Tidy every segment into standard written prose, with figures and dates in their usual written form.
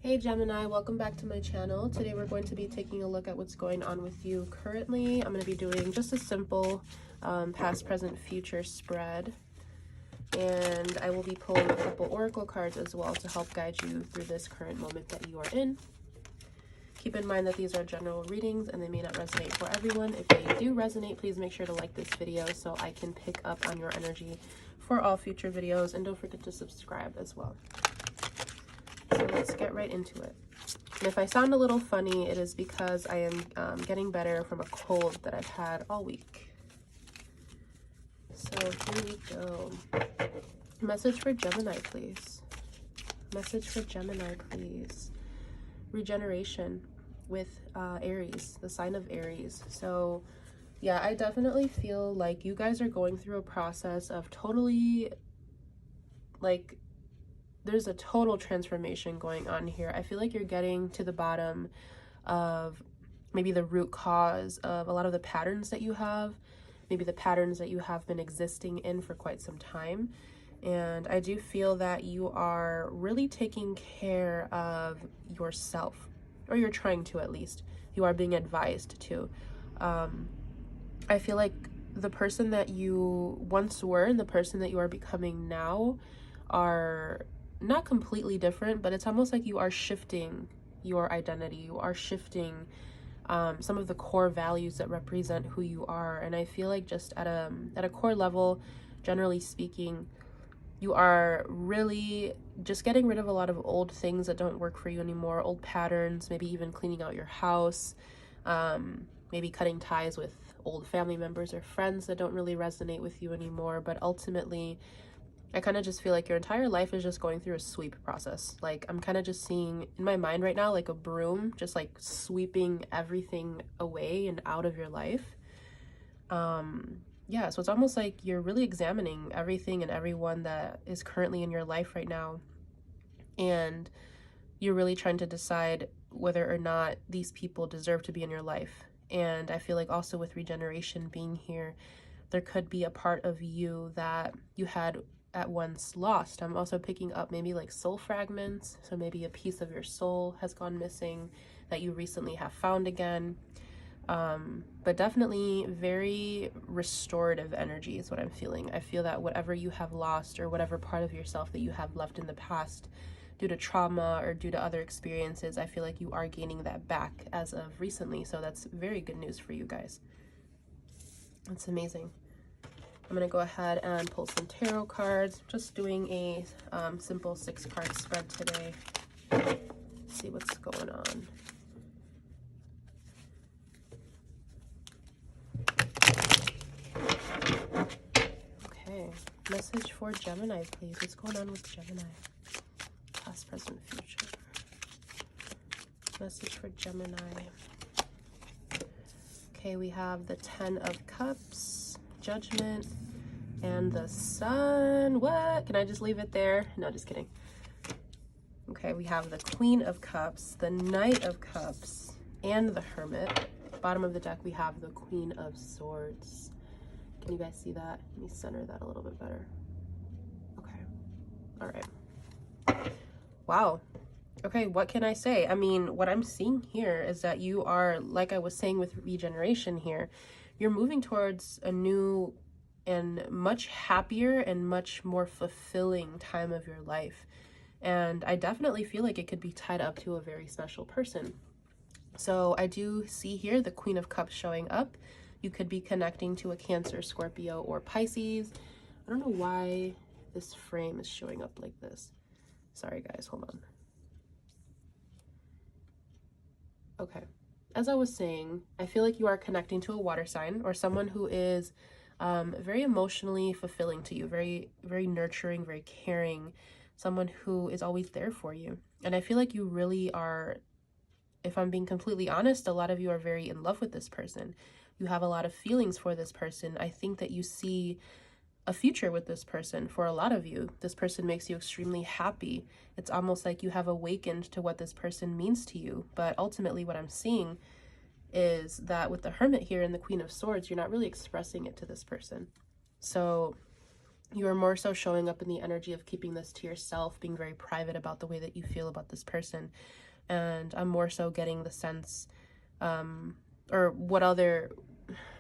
Hey Gemini, welcome back to my channel. Today we're going to be taking a look at what's going on with you currently. I'm going to be doing just a simple past, present, future spread. And I will be pulling a couple oracle cards as well to help guide you through this current moment that you are in. Keep in mind that these are general readings and they may not resonate for everyone. If they do resonate, please make sure to like this video so I can pick up on your energy for all future videos. And don't forget to subscribe as well. So let's get right into it. And if I sound a little funny, it is because I am getting better from a cold that I've had all week. So here we go. Message for Gemini, please. Message for Gemini, please. Regeneration with Aries, the sign of Aries. So yeah, I definitely feel like you guys are going through a process of totally, like, there's a total transformation going on here. I feel like you're getting to the bottom of maybe the root cause of a lot of the patterns that you have, maybe the patterns that you have been existing in for quite some time. And I do feel that you are really taking care of yourself, or you're trying to at least. You are being advised to. I feel like the person that you once were and the person that you are becoming now are not completely different, but it's almost like you are shifting your identity. You are shifting some of the core values that represent who you are. And I feel like just at a core level, generally speaking, you are really just getting rid of a lot of old things that don't work for you anymore, old patterns, maybe even cleaning out your house, maybe cutting ties with old family members or friends that don't really resonate with you anymore. But ultimately, I kind of just feel like your entire life is just going through a sweep process. Like, I'm kind of just seeing in my mind right now, like a broom, just like sweeping everything away and out of your life. Yeah, so it's almost like you're really examining everything and everyone that is currently in your life right now. And you're really trying to decide whether or not these people deserve to be in your life. And I feel like also with regeneration being here, there could be a part of you that you had at once lost. I'm also picking up maybe like soul fragments. So maybe a piece of your soul has gone missing that you recently have found again. But definitely very restorative energy is what I'm feeling. I feel that whatever you have lost or whatever part of yourself that you have left in the past due to trauma or due to other experiences, I feel like you are gaining that back as of recently. So that's very good news for you guys. That's amazing. I'm going to go ahead and pull some tarot cards. Just doing a simple 6-card spread today. See what's going on. Okay, message for Gemini, please. What's going on with Gemini? Past, present, future. Message for Gemini. Okay, we have the 10 of Cups, Judgment, and the Sun. What? Can I just leave it there? No, just kidding. Okay, we have the Queen of Cups, the Knight of Cups, and the Hermit. Bottom of the deck, we have the Queen of Swords. Can you guys see that? Let me center that a little bit better. Okay. All right. Wow. Okay, what can I say? I mean, what I'm seeing here is that you are, like I was saying with regeneration here, you're moving towards a new and much happier and much more fulfilling time of your life. And I definitely feel like it could be tied up to a very special person. So I do see here the Queen of Cups showing up. You could be connecting to a Cancer, Scorpio, or Pisces. I don't know why this frame is showing up like this. Sorry guys, hold on. Okay, as I was saying, I feel like you are connecting to a water sign or someone who is very emotionally fulfilling to you, very, very nurturing, very caring, someone who is always there for you. And I feel like you really are, if I'm being completely honest, a lot of you are very in love with this person. You have a lot of feelings for this person. I think that you see a future with this person for a lot of you. This person makes you extremely happy. It's almost like you have awakened to what this person means to you. But ultimately what I'm seeing is that with the Hermit here and the Queen of Swords, you're not really expressing it to this person. So You are more so showing up in the energy of keeping this to yourself, being very private about the way that you feel about this person. And I'm more so getting the sense, or what other,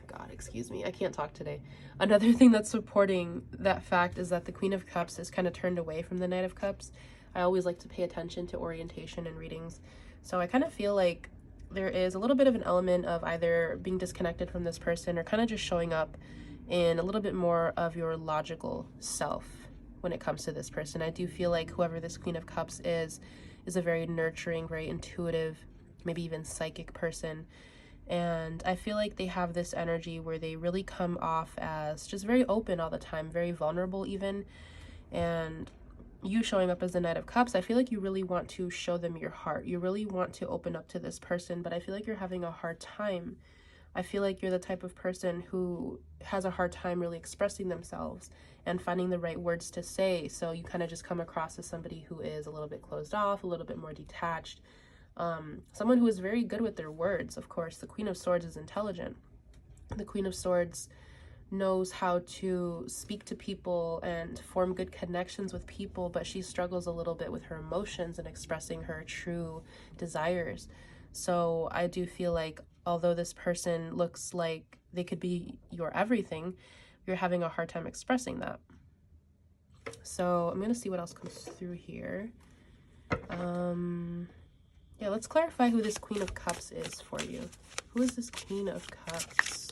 God, excuse me, I can't talk today. Another thing that's supporting that fact is that the Queen of Cups is kind of turned away from the Knight of Cups. I always like to pay attention to orientation and readings. So I kind of feel like there is a little bit of an element of either being disconnected from this person or kind of just showing up in a little bit more of your logical self when it comes to this person. I do feel like whoever this Queen of Cups is a very nurturing, very intuitive, maybe even psychic person. And I feel like they have this energy where they really come off as just very open all the time, very vulnerable even. And you showing up as the Knight of Cups, I feel like you really want to show them your heart. You really want to open up to this person, but I feel like you're having a hard time. I feel like you're the type of person who has a hard time really expressing themselves and finding the right words to say. So you kind of just come across as somebody who is a little bit closed off, a little bit more detached. Someone who is very good with their words, of course. The Queen of Swords is intelligent. The Queen of Swords knows how to speak to people and form good connections with people, but she struggles a little bit with her emotions and expressing her true desires. So I do feel like although this person looks like they could be your everything, you're having a hard time expressing that. So I'm going to see what else comes through here. Yeah, let's clarify who this Queen of Cups is for you. Who is this Queen of Cups?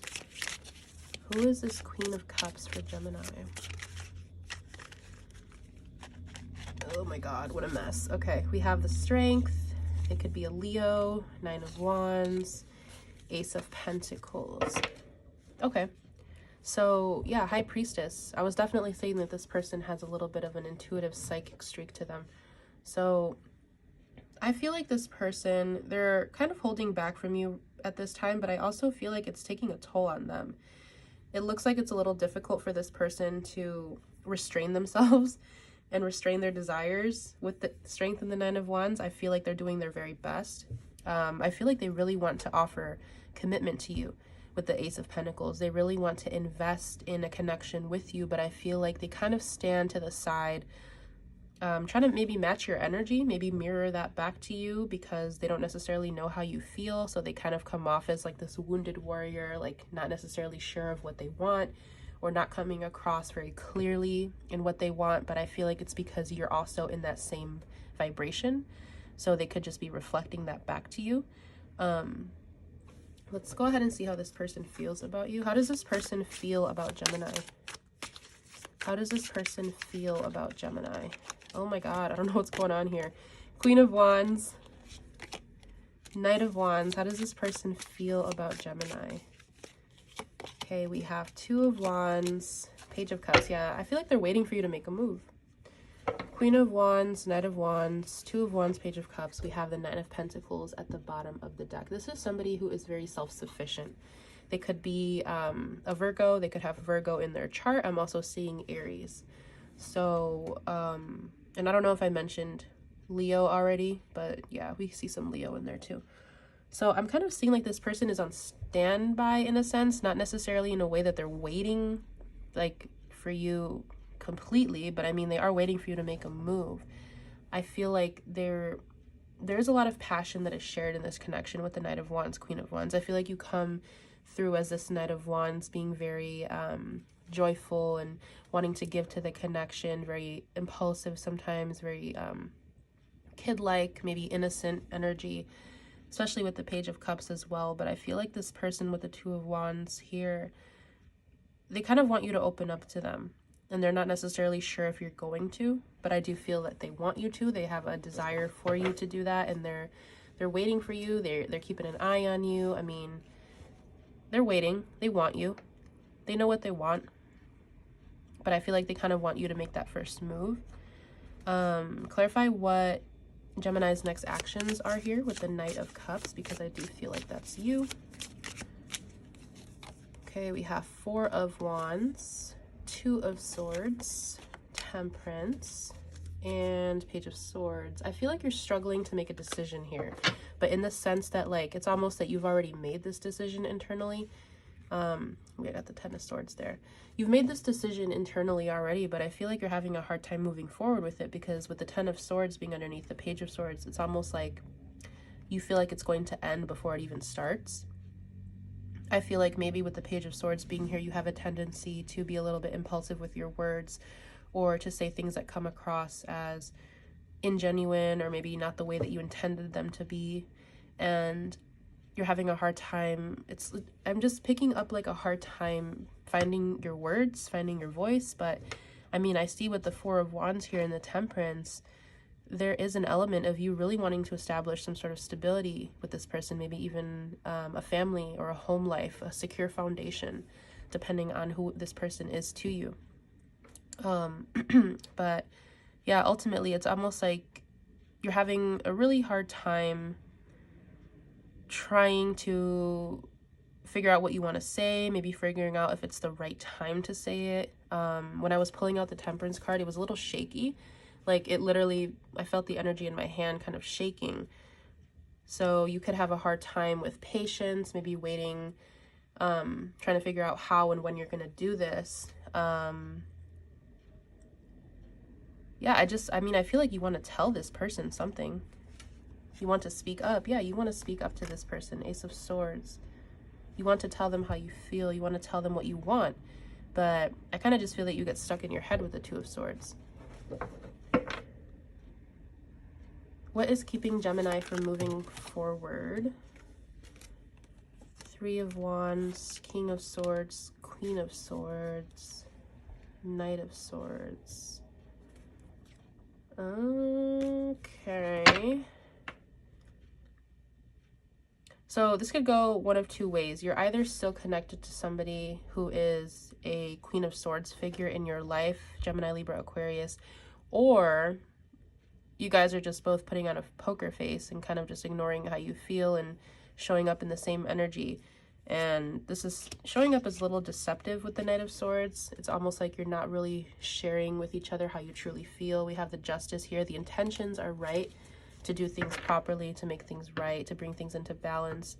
Who is this Queen of Cups for Gemini? Oh my God, what a mess. Okay, we have the Strength. It could be a Leo, Nine of Wands, Ace of Pentacles. Okay, so yeah, High Priestess. I was definitely saying that this person has a little bit of an intuitive psychic streak to them. So I feel like this person, they're kind of holding back from you at this time, but I also feel like it's taking a toll on them. It looks like it's a little difficult for this person to restrain themselves and restrain their desires. With the Strength and the Nine of Wands, I feel like they're doing their very best. I feel like they really want to offer commitment to you. With the Ace of Pentacles, they really want to invest in a connection with you, but I feel like they kind of stand to the side, trying to maybe match your energy, maybe mirror that back to you, because they don't necessarily know how you feel. So they kind of come off as like this wounded warrior, like not necessarily sure of what they want, or not coming across very clearly in what they want. But I feel like it's because you're also in that same vibration. So they could just be reflecting that back to you. Let's go ahead and see how this person feels about you. How does this person feel about Gemini? How does this person feel about Gemini? Oh my God, I don't know what's going on here. Queen of Wands, Knight of Wands. How does this person feel about Gemini? Okay, we have Two of Wands, Page of Cups. Yeah, I feel like they're waiting for you to make a move. Queen of Wands, Knight of Wands, Two of Wands, Page of Cups. We have the Nine of Pentacles at the bottom of the deck. This is somebody who is very self-sufficient. They could be a Virgo. They could have Virgo in their chart. I'm also seeing Aries. So, and I don't know if I mentioned Leo already, but yeah, we see some Leo in there too. So I'm kind of seeing like this person is on standby in a sense, not necessarily in a way that they're waiting like for you completely, but I mean, they are waiting for you to make a move. I feel like there's a lot of passion that is shared in this connection with the Knight of Wands, Queen of Wands. I feel like you come through as this Knight of Wands being very joyful and wanting to give to the connection, very impulsive sometimes, very kid-like, maybe innocent energy, especially with the Page of Cups as well. But I feel like this person with the Two of Wands here, they kind of want you to open up to them, and they're not necessarily sure if you're going to, but I do feel that they want you to. They have a desire for you to do that, and they're waiting for you. They're keeping an eye on you. I mean, they're waiting. They want you. They know what they want, but I feel like they kind of want you to make that first move. Clarify what Gemini's next actions are here with the Knight of Cups, because I do feel like that's you. Okay, we have Four of Wands, Two of Swords, Temperance, and Page of Swords. I feel like you're struggling to make a decision here, but in the sense that like it's almost that you've already made this decision internally. We got the Ten of Swords there. You've made this decision internally already, but I feel like you're having a hard time moving forward with it, because with the Ten of Swords being underneath the Page of Swords, it's almost like you feel like it's going to end before it even starts. I feel like maybe with the Page of Swords being here, you have a tendency to be a little bit impulsive with your words, or to say things that come across as ingenuine, or maybe not the way that you intended them to be, and you're having a hard time. I'm just picking up like a hard time finding your words, finding your voice. But I mean, I see with the Four of Wands here in the Temperance, there is an element of you really wanting to establish some sort of stability with this person, maybe even a family or a home life, a secure foundation, depending on who this person is to you. But yeah, ultimately, it's almost like you're having a really hard time trying to figure out what you want to say, maybe figuring out if it's the right time to say it. When I was pulling out the Temperance card, it was a little shaky. Like, it literally, I felt the energy in my hand kind of shaking. So you could have a hard time with patience, maybe waiting, trying to figure out how and when you're going to do this. Yeah, I feel like you want to tell this person something. You want to speak up. Yeah, you want to speak up to this person. Ace of Swords. You want to tell them how you feel. You want to tell them what you want. But I kind of just feel that you get stuck in your head with the Two of Swords. What is keeping Gemini from moving forward? Three of Wands, King of Swords, Queen of Swords, Knight of Swords. Okay. So this could go one of two ways. You're either still connected to somebody who is a Queen of Swords figure in your life, Gemini, Libra, Aquarius, or you guys are just both putting on a poker face and kind of just ignoring how you feel and showing up in the same energy. And this is showing up as a little deceptive with the Knight of Swords. It's almost like you're not really sharing with each other how you truly feel. We have the Justice here. The intentions are right to do things properly, to make things right, to bring things into balance.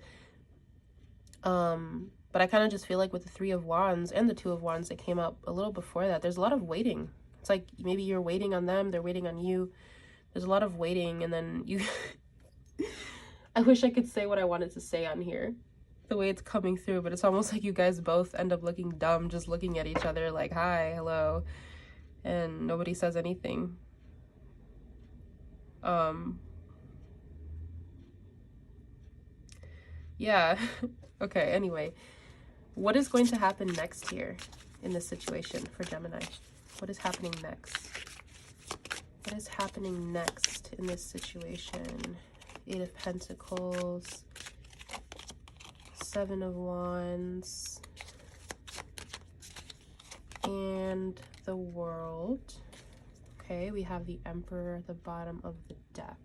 But I kind of just feel like with the Three of Wands and the Two of Wands that came up a little before that, there's a lot of waiting. It's like maybe you're waiting on them, they're waiting on you. There's a lot of waiting, and then you... I wish I could say what I wanted to say on here, the way it's coming through, but it's almost like you guys both end up looking dumb, just looking at each other like, hi, hello, and nobody says anything. Yeah. Okay, anyway, what is going to happen next here in this situation for Gemini? What is happening next? What is happening next in this situation? Eight of Pentacles, Seven of Wands, and the World. Okay, we have the Emperor at the bottom of the deck.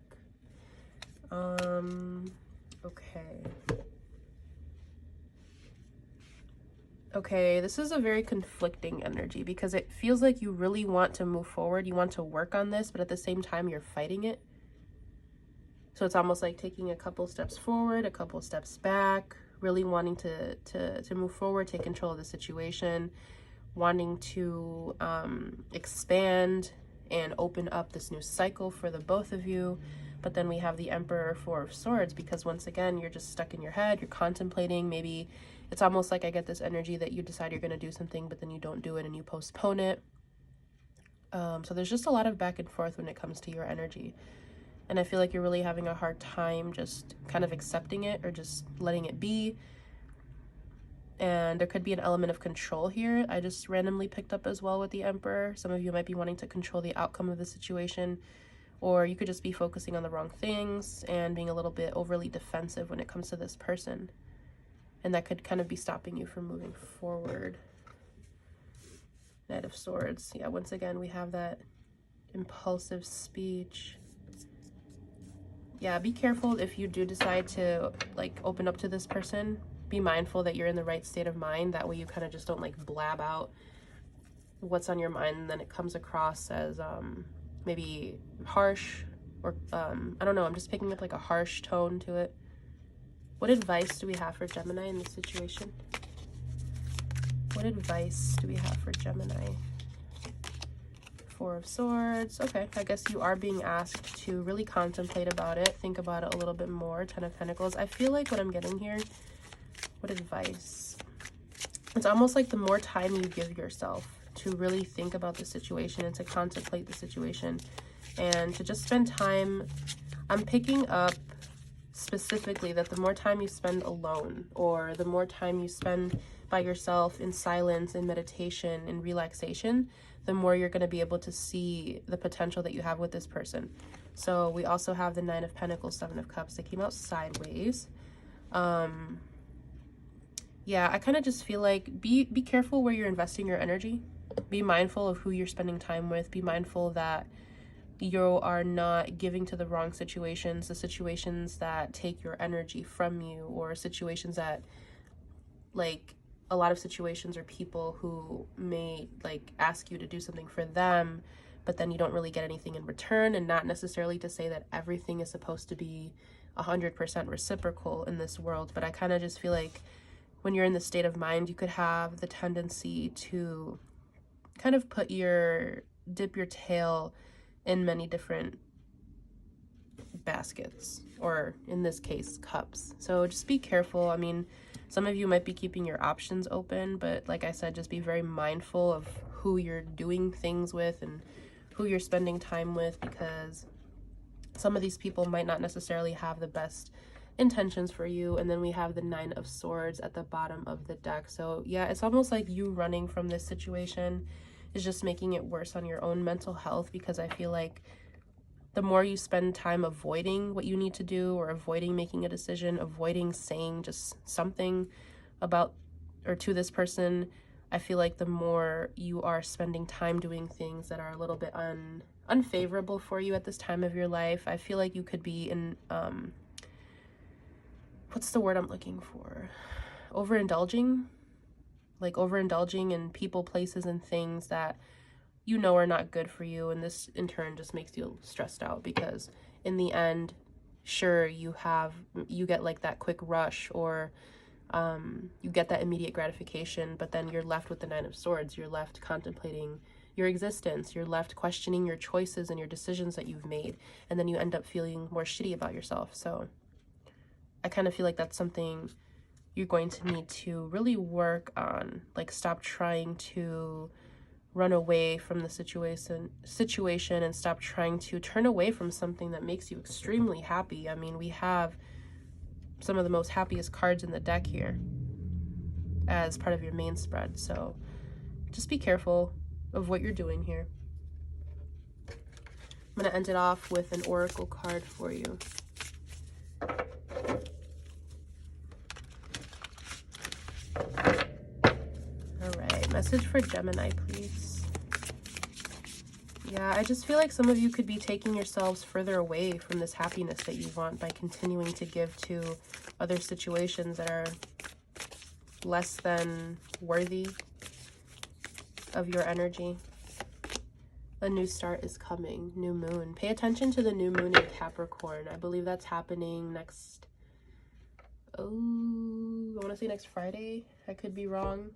Okay, this is a very conflicting energy because it feels like you really want to move forward. You want to work on this, but at the same time, you're fighting it. So it's almost like taking a couple steps forward, a couple steps back, really wanting to move forward, take control of the situation, wanting to expand and open up this new cycle for the both of you. But then we have the Emperor, Four of Swords, because once again, you're just stuck in your head, you're contemplating. Maybe it's almost like I get this energy that you decide you're going to do something, but then you don't do it and you postpone it. So there's just a lot of back and forth when it comes to your energy. And I feel like you're really having a hard time just kind of accepting it or just letting it be. And there could be an element of control here. I just randomly picked up as well with the Emperor. Some of you might be wanting to control the outcome of the situation, or you could just be focusing on the wrong things and being a little bit overly defensive when it comes to this person. And that could kind of be stopping you from moving forward. Knight of Swords. Yeah, once again, we have that impulsive speech. Yeah, be careful if you do decide to like open up to this person. Be mindful that you're in the right state of mind. That way you kind of just don't like blab out what's on your mind, and then it comes across as maybe harsh, or I don't know, I'm just picking up like a harsh tone to it. What advice do we have for Gemini in this situation? What advice do we have for Gemini? Four of Swords. Okay, I guess you are being asked to really contemplate about it, think about it a little bit more. Ten of Pentacles. I feel like what I'm getting here, what advice? It's almost like the more time you give yourself to really think about the situation and to contemplate the situation and to just spend time, I'm picking up specifically that the more time you spend alone, or the more time you spend by yourself in silence, in meditation, in relaxation, the more you're going to be able to see the potential that you have with this person. So we also have the Nine of Pentacles, Seven of Cups. They came out sideways. Yeah, I kind of just feel like be careful where you're investing your energy. Be mindful of who you're spending time with. Be mindful that you are not giving to the wrong situations, the situations that take your energy from you, or situations that, like, a lot of situations are people who may like ask you to do something for them, but then you don't really get anything in return. And not necessarily to say that everything is supposed to be 100% reciprocal in this world, but I kind of just feel like when you're in the state of mind, you could have the tendency to kind of dip your tail in many different baskets, or in this case, cups. So just be careful. I mean, some of you might be keeping your options open, but like I said, just be very mindful of who you're doing things with and who you're spending time with, because some of these people might not necessarily have the best intentions for you. And then we have the Nine of Swords at the bottom of the deck. So yeah, it's almost like you running from this situation is just making it worse on your own mental health, because I feel like the more you spend time avoiding what you need to do, or avoiding making a decision, avoiding saying just something about or to this person, I feel like the more you are spending time doing things that are a little bit unfavorable for you at this time of your life. I feel like you could be in, what's the word I'm looking for? Overindulging? Like overindulging in people, places, and things that you know are not good for you, and this in turn just makes you stressed out, because in the end, sure, you get like that quick rush, or you get that immediate gratification, but then you're left with the Nine of Swords. You're left contemplating your existence. You're left questioning your choices and your decisions that you've made, and then you end up feeling more shitty about yourself. So I kind of feel like that's something you're going to need to really work on. Like, stop trying to run away from the situation and stop trying to turn away from something that makes you extremely happy. I mean, we have some of the most happiest cards in the deck here as part of your main spread. So just be careful of what you're doing here. I'm going to end it off with an oracle card for you. All right, message for Gemini, please. Yeah, I just feel like some of you could be taking yourselves further away from this happiness that you want by continuing to give to other situations that are less than worthy of your energy. A new start is coming. New moon. Pay attention to the new moon in Capricorn. I believe that's happening next... Oh, I want to say next Friday. I could be wrong.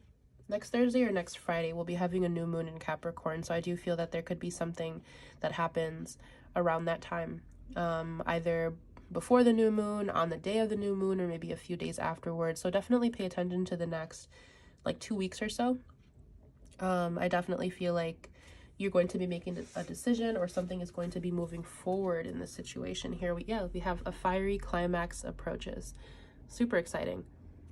Next Thursday or next Friday, we'll be having a new moon in Capricorn. So I do feel that there could be something that happens around that time. Either before the new moon, on the day of the new moon, or maybe a few days afterwards. So definitely pay attention to the next, like, 2 weeks or so. I definitely feel like you're going to be making a decision, or something is going to be moving forward in this situation here. We have a fiery climax approaches. Super exciting.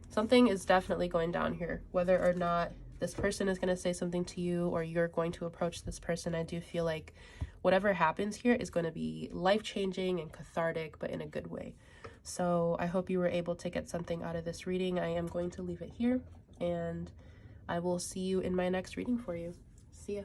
Something is definitely going down here. Whether or not this person is going to say something to you, or you're going to approach this person, I do feel like whatever happens here is going to be life-changing and cathartic, but in a good way. So I hope you were able to get something out of this reading. I am going to leave it here, and I will see you in my next reading for you. See ya.